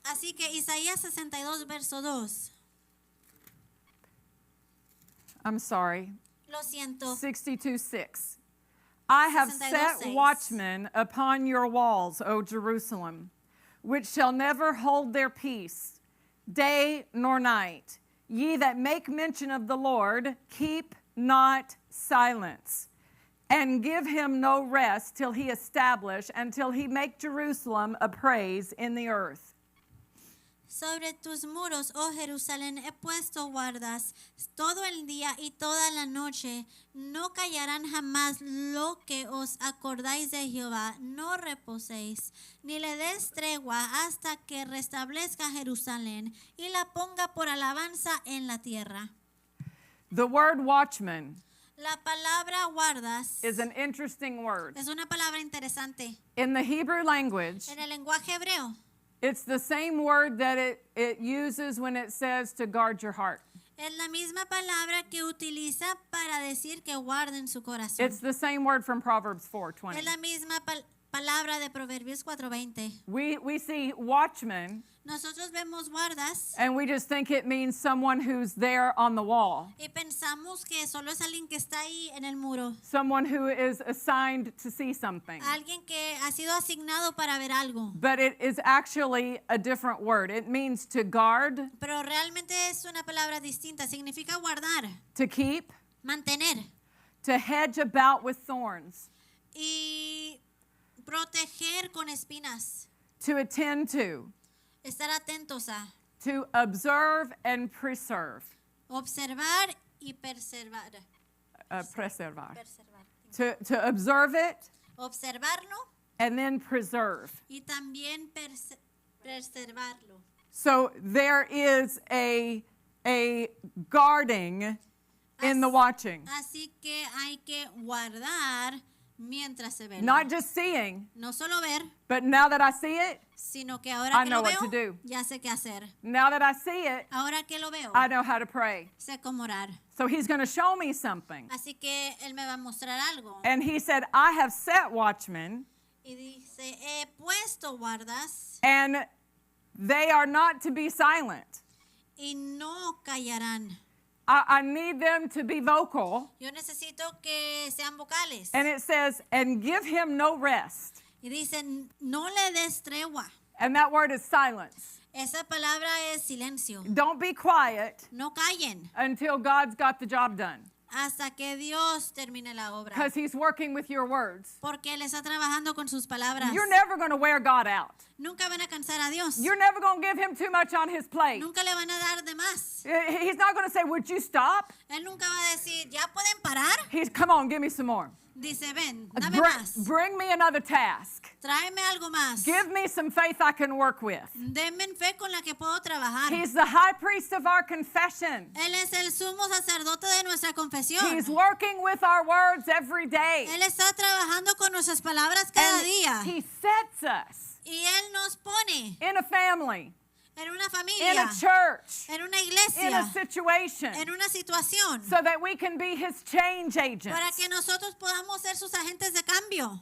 Así que Isaías 62, verso 2. I'm sorry. Lo siento. 62:6. I have 62:6. set watchmen upon your walls, O Jerusalem, which shall never hold their peace, day nor night. Ye that make mention of the Lord, keep not silence, and give him no rest till he establish, until he make Jerusalem a praise in the earth. Sobre tus muros, oh Jerusalén, he puesto guardas todo el día y toda la noche. No callarán jamás lo que os acordáis de Jehová. No reposéis, ni le des tregua hasta que restablezca Jerusalén y la ponga por alabanza en la tierra. The word watchman La palabra guardas is an interesting word. es una palabra interesante. In the Hebrew language, En el lenguaje hebreo it's the same word that it uses when it says to guard your heart. es la misma palabra que utiliza para decir que guarden su corazón. It's the same word from Proverbs Es 4:20. la misma palabra de Proverbios 4:20. We see watchmen, Nosotros vemos guardas and we just think it means someone who's there on the wall, y pensamos que solo es alguien que está ahí en el muro, someone who is assigned to see something. alguien que ha sido asignado para ver algo. But it is actually a different word. It means to guard, Pero realmente es una palabra distinta. Significa guardar, to keep, mantener to hedge about with thorns, y proteger con espinas. to attend to, Estar atentos a to observe and preserve. observar y preservar. Preservar. Preservar. To observe it Observarlo and then preserve. y también preservarlo. So there is a guarding in the watching. Así que hay que guardar mientras se ve. Not just seeing, No solo ver, but now that I see it, sino que ahora I que know lo what to veo, do. ya sé qué hacer. now that I see it, Ahora que lo veo, I know how to pray. sé cómo orar. So he's going to show me something. Así que él me va a mostrar algo. And he said, I have set watchmen, Y dice, he puesto guardas and they are not to be silent. y no callarán. I need them to be vocal. Yo necesito que sean vocales. And it says, and give him no rest. Y dicen, no le des tregua. And that word is silence. Esa palabra es silencio. Don't be quiet No callen until God's got the job done. hasta que Dios termine la obra. Because he's working with your words. Porque Él está trabajando con sus palabras. You're never going to wear God out. Nunca van a cansar a Dios. You're never going to give him too much on his plate. Nunca le van a dar de más. He's not going to say, would you stop? Él nunca va a decir, ¿ya pueden parar? He's, come on, give me some more. Dice, ven, dame Bring, más. bring me another task. Tráeme algo más. Give me some faith I can work with. Denme fe con la que puedo trabajar. He's the high priest of our confession. Él es el sumo sacerdote de nuestra confesión. He's working with our words every day. Él está trabajando con nuestras palabras cada And día. he sets us Y Él nos pone in a family, en una in familia, a church, en una in a iglesia, situation, en una situación, so that we can be his change para agents. que nosotros podamos ser sus agentes de cambio.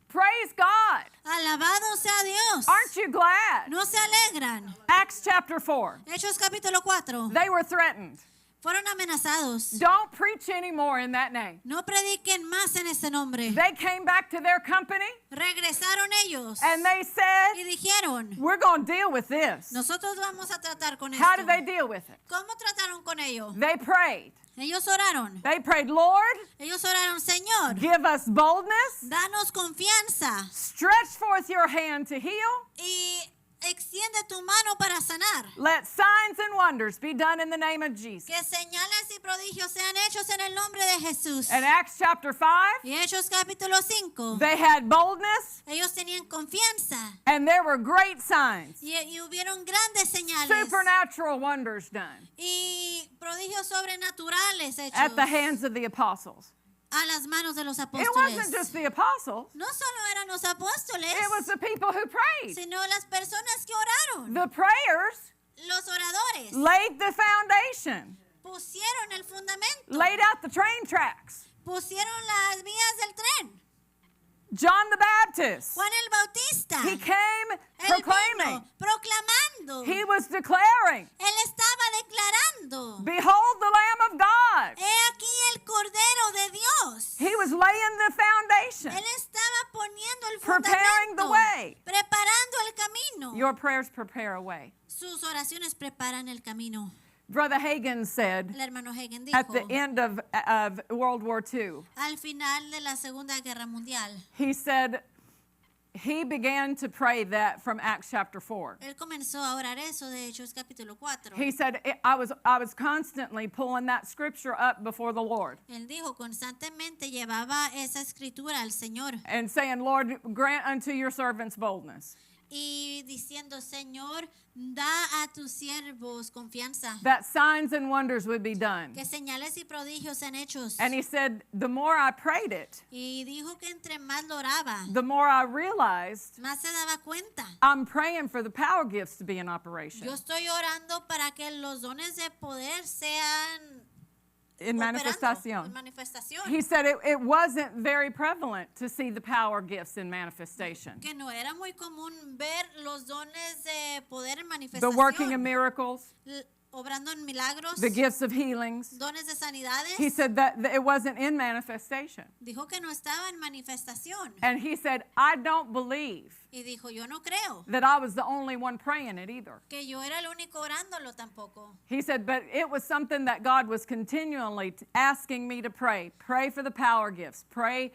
Praise God. Alabado sea Dios. Aren't you glad? No se alegran. Acts chapter 4. Hechos capítulo 4. They were threatened. Fueron amenazados. Don't preach anymore in that name. No prediquen más en este nombre. They came back to their company Regresaron ellos and they y said, dijeron, we're going to deal with this. nosotros vamos a tratar con How esto. did they deal with it? ¿Cómo trataron con ello? They prayed. Ellos oraron. They prayed, Lord, Ellos oraron, Señor, give us boldness, danos confianza stretch forth your hand to heal. y extiende tu mano para sanar. Let signs and wonders be done in the name of Jesus. Que señales y prodigios sean hechos en el nombre de Jesús. In Acts chapter 5, Y Hechos capítulo 5. they had boldness Ellos tenían confianza and there were great signs, y hubieron grandes señales supernatural wonders done y prodigios sobrenaturales hechos at the hands of the apostles. a las manos de los It apóstoles. wasn't just the apostles, No solo eran los apóstoles, it was the people who prayed. sino las personas que oraron. The prayers Los oradores laid the foundation, pusieron el fundamento, laid out the train tracks. pusieron las vías del tren. John the Baptist, Juan el Bautista, he came él proclaiming, vino proclamando, he was declaring, él estaba declarando, behold the Lamb of God. he aquí el Cordero de Dios. He was laying the foundation. Él estaba poniendo el Preparing the fundamento, way. preparando el camino. Your prayers prepare a way. Sus oraciones preparan el camino. Brother Hagin said El hermano Hagen at the dijo, end of World War II, al final de la Segunda Guerra Mundial, he said he began to pray that from Acts chapter 4. él comenzó a orar eso de Hechos capítulo 4. He said, I was constantly pulling that scripture up before the Lord Él dijo, constantemente llevaba esa escritura al Señor and saying, Lord, grant unto your servants boldness. y diciendo, Señor, da a tus siervos confianza, That signs and wonders would be done. que señales y prodigios sean hechos. And he said, the more I prayed it, Y dijo que entre más lo oraba, the more I realized más se daba cuenta. I'm praying for the power gifts to be in operation. Yo estoy orando para que los dones de poder sean in operando manifestación. en manifestación. He said it wasn't very prevalent to see the power gifts in manifestation. Que no era muy común ver los dones de poder en The working of manifestación, miracles, obrando en milagros, the gifts of healings. dones de sanidades. He said that it wasn't in manifestation. Dijo que no estaba en manifestación. And he said, I don't believe Y dijo, yo no creo that I was the only one praying it either. que yo era el único orándolo tampoco. He said, but it was something that God was continually asking me to pray. Pray for the power gifts. Pray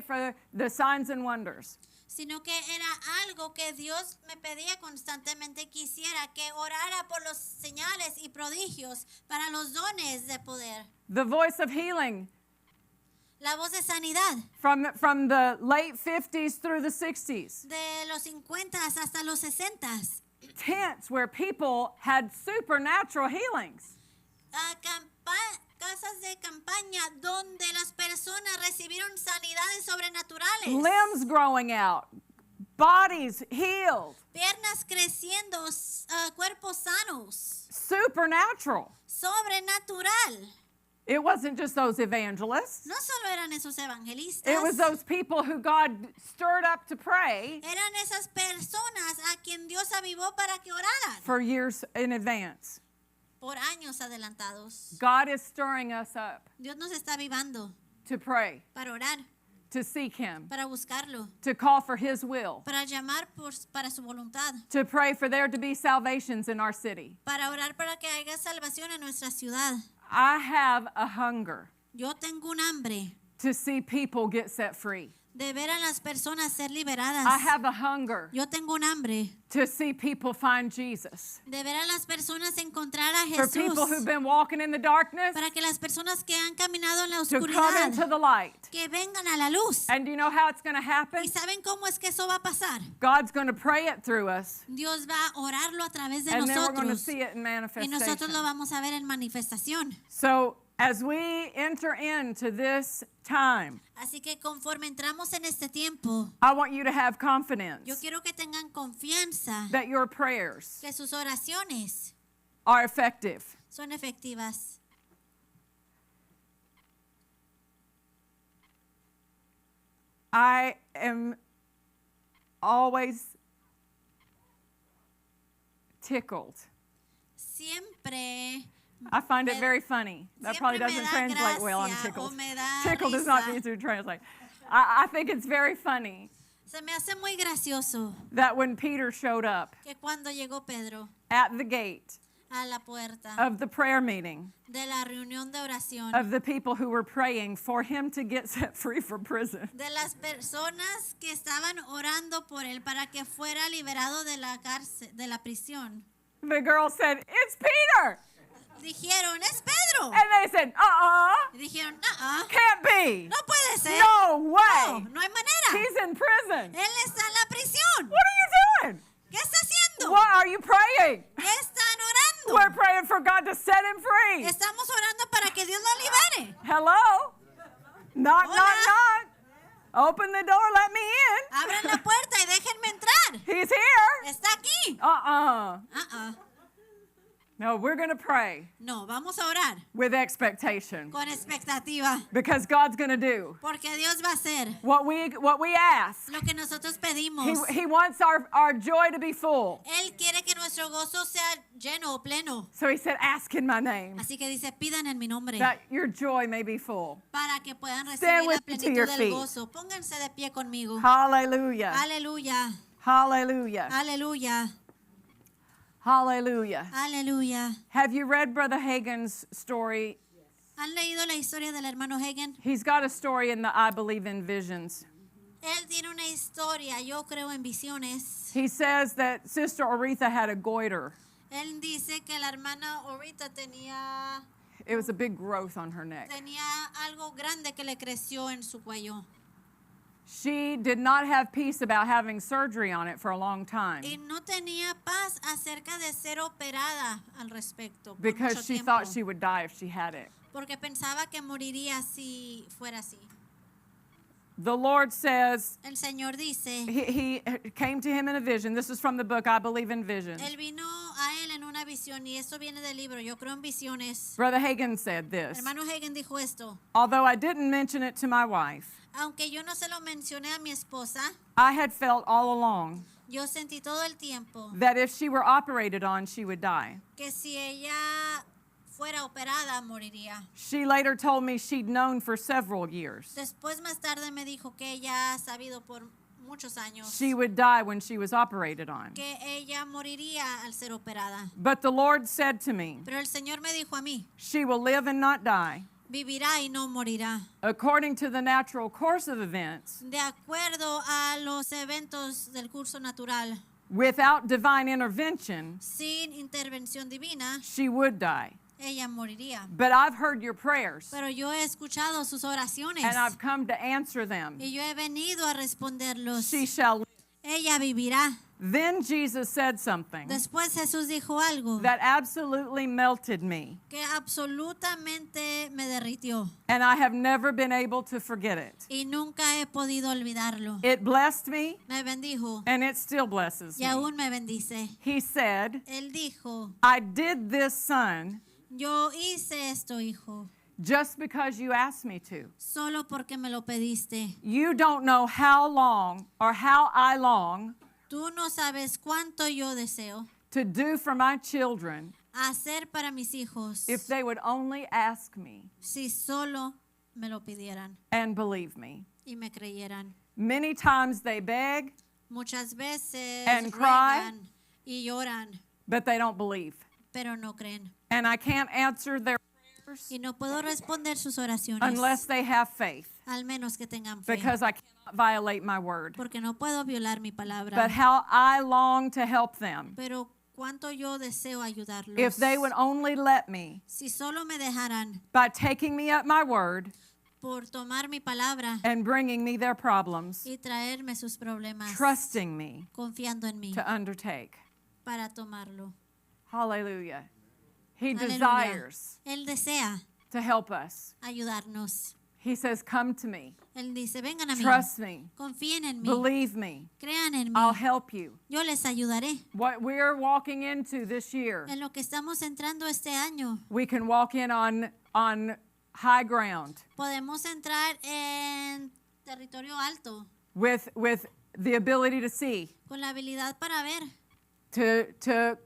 for the signs and wonders. Sino que era algo que Dios me pedía constantemente que hiciera, que orara por los señales y prodigios para los dones de poder. The voice of healing La voz de sanidad, from the late 50s through the 60s. de los 50 hasta los 60. Tents where people had supernatural healings. Casas de campaña donde las personas recibieron sanidades sobrenaturales. Limbs growing out. Bodies healed. Piernas creciendo, cuerpos sanos. Supernatural. Sobrenatural. It wasn't just those evangelists. No solo eran esos evangelistas. It was those people who God stirred up to pray Eran esas personas a quien Dios avivó para que oraran for years in advance. por años adelantados. God is stirring us up Dios nos está avivando to pray, para orar, to seek Him, para buscarlo, to call for His will, para llamar para su voluntad, to pray for there to be salvations in our city. para orar para que haya salvación en nuestra ciudad. I have a hunger Yo tengo un hambre to see people get set free. de ver a las personas ser liberadas. I have a hunger Yo tengo un hambre to see people find Jesus. de ver a las personas encontrar a For people who've Jesús. been walking in the darkness Para que las personas que han caminado en la to come oscuridad, into the light. que vengan a la luz. And do you know how it's going to happen? ¿Y saben cómo es que eso va a pasar? God's going to pray it through us, Dios va a orarlo a través de and then we're going to nosotros. see it in Y nosotros lo manifestation. vamos a ver en manifestación. So as we enter into this time, Así que conforme entramos en este tiempo, I want you to have confidence yo quiero que tengan confianza that your prayers que sus oraciones are effective. son efectivas. I am always tickled. Siempre I find it very funny. That probably Siempre me doesn't da translate well on gracia o tickled. me da Tickled is not risa. easy to translate. I think it's very funny Se me hace muy gracioso that when Peter showed up que cuando llegó Pedro at the gate a la puerta of the prayer meeting de la reunión de oración, of the people who were praying for him to get set free from prison, de las personas que estaban orando por él para que fuera liberado de la cárcel, de la prisión, the girl said, "It's Peter." dijeron, es Pedro. And they said, Y dijeron, no, can't be. no puede ser. No No, way. no hay manera. He's in prison. Él está en la prisión. What are you doing? ¿Qué está haciendo? What are you praying? ¿Qué están orando? We're praying for God to set him free. Estamos orando para que Dios lo libere. Hello? Knock, Hola. knock, knock. Open the door, let me in. Abran la puerta y déjenme entrar. He's here. Está aquí. Uh-uh. No, we're going to pray No, vamos a orar with expectation con expectativa. because God's going to do Porque Dios va a hacer what we ask. lo que nosotros pedimos. He wants our joy to be full. Él quiere que nuestro gozo sea lleno o pleno. So he said, ask in my name Así que dice, pidan en mi nombre that your joy may be full. para que puedan Stand recibir la with me to your plenitud del feet. gozo. Pónganse de pie conmigo. Hallelujah. Aleluya, Hallelujah. aleluya, Hallelujah. aleluya. Have you read Brother Hagin's story? ¿Han leído la historia del hermano Hagen? He's got a story in the I Believe in Visions. Él tiene una historia, yo creo en visiones. He says that Sister Oretha had a goiter. Él dice que la hermana ahorita tenía It was a big growth on her neck. algo grande que le creció en su cuello. She did not have peace about having surgery on it for a long time Y no tenía paz acerca de ser operada al respecto. Por because mucho she tiempo, thought she would die if she had it. porque pensaba que moriría si fuera así. The Lord says, El Señor dice, he came to him in a vision. This is from the book I Believe in Visions. Él vino a él en una visión, y esto viene del libro, yo creo en visiones. Brother Hagin said this. Hermano Hagen dijo esto: Although I didn't mention it to my wife, aunque yo no se lo mencioné a mi esposa, I had felt all along yo sentí todo el tiempo that if she were operated on, she would die. que si ella fuera operada, moriría. She later told me she'd known for several years Después, más tarde, me dijo que ella ha sabido por muchos años she would die when she was operated on. que ella moriría al ser operada. But the Lord said to me, Pero el Señor me dijo a mí: she will live and not die, vivirá y no morirá. according to the natural course of events. De acuerdo a los eventos del curso natural, Without divine intervention, sin intervención divina, she would die. ella moriría. But I've heard your prayers, Pero yo he escuchado sus oraciones and I've come to answer them. y yo he venido a responderlos. She shall live. Ella vivirá. Then Jesus said something Después Jesús dijo algo that absolutely melted me, que absolutamente me derritió and I have never been able to forget it. y nunca he podido olvidarlo. It blessed me, Me bendijo and it still blesses y me. aún me bendice. He said, Él dijo: I did this, son, yo hice esto, hijo, just because you asked me to. solo porque me lo pediste. You don't know how long or how I long Tú no sabes cuánto yo deseo to do for my children hacer para mis hijos if they would only ask me si solo me lo pidieran and believe me. y me creyeran. Many times they beg, Muchas veces And cry. ruegan y lloran, but they don't believe. pero no creen. And I can't answer their prayers Y no puedo responder sus oraciones unless they have faith, al menos que tengan fe, because I cannot violate my word. porque no puedo violar mi palabra. But how I long to help them Pero cuánto yo deseo ayudarlos. if they would only let me, Si solo me dejaran by taking me at my word por tomar mi palabra and bringing me their problems, y traerme sus problemas, trusting me confiando en mí to undertake. para tomarlo. Hallelujah. He Aleluya. desires Él desea to help us. ayudarnos. He says, come to me, Él dice: vengan a mí, trust me, confíen en mí, believe me, crean en mí, I'll help you. yo les ayudaré. What we're walking into this year, En lo que estamos entrando este año, we can walk in on high ground podemos entrar en territorio alto with the ability to see, con la habilidad para ver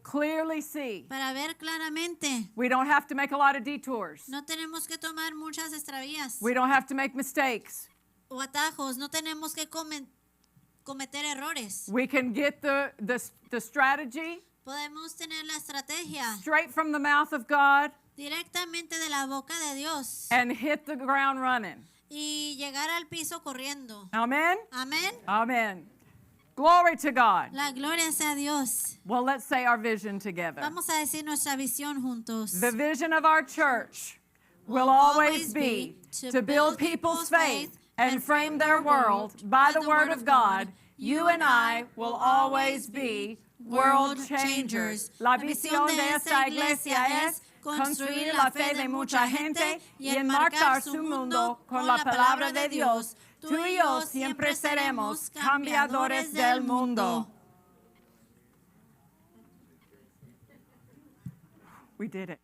clearly see. claramente. We don't have to make a lot of detours. No tenemos que tomar muchas extravías We don't have to make mistakes. o atajos, no tenemos que cometer errores. We can get the strategy Podemos tener la estrategia straight from the mouth of God directamente de la boca de Dios and hit the ground running. y llegar al piso corriendo. Amen? Amén. Amen. Glory to God. La gloria sea a Dios. Well, let's say our vision together. Vamos a decir nuestra visión juntos. The vision of our church will always be to build people's faith and frame their world by the Word of God. You and I will always be world changers. La visión de esta iglesia es construir la fe de mucha gente y enmarcar su mundo con la palabra de Dios. Tú y yo siempre seremos cambiadores del mundo. We did it.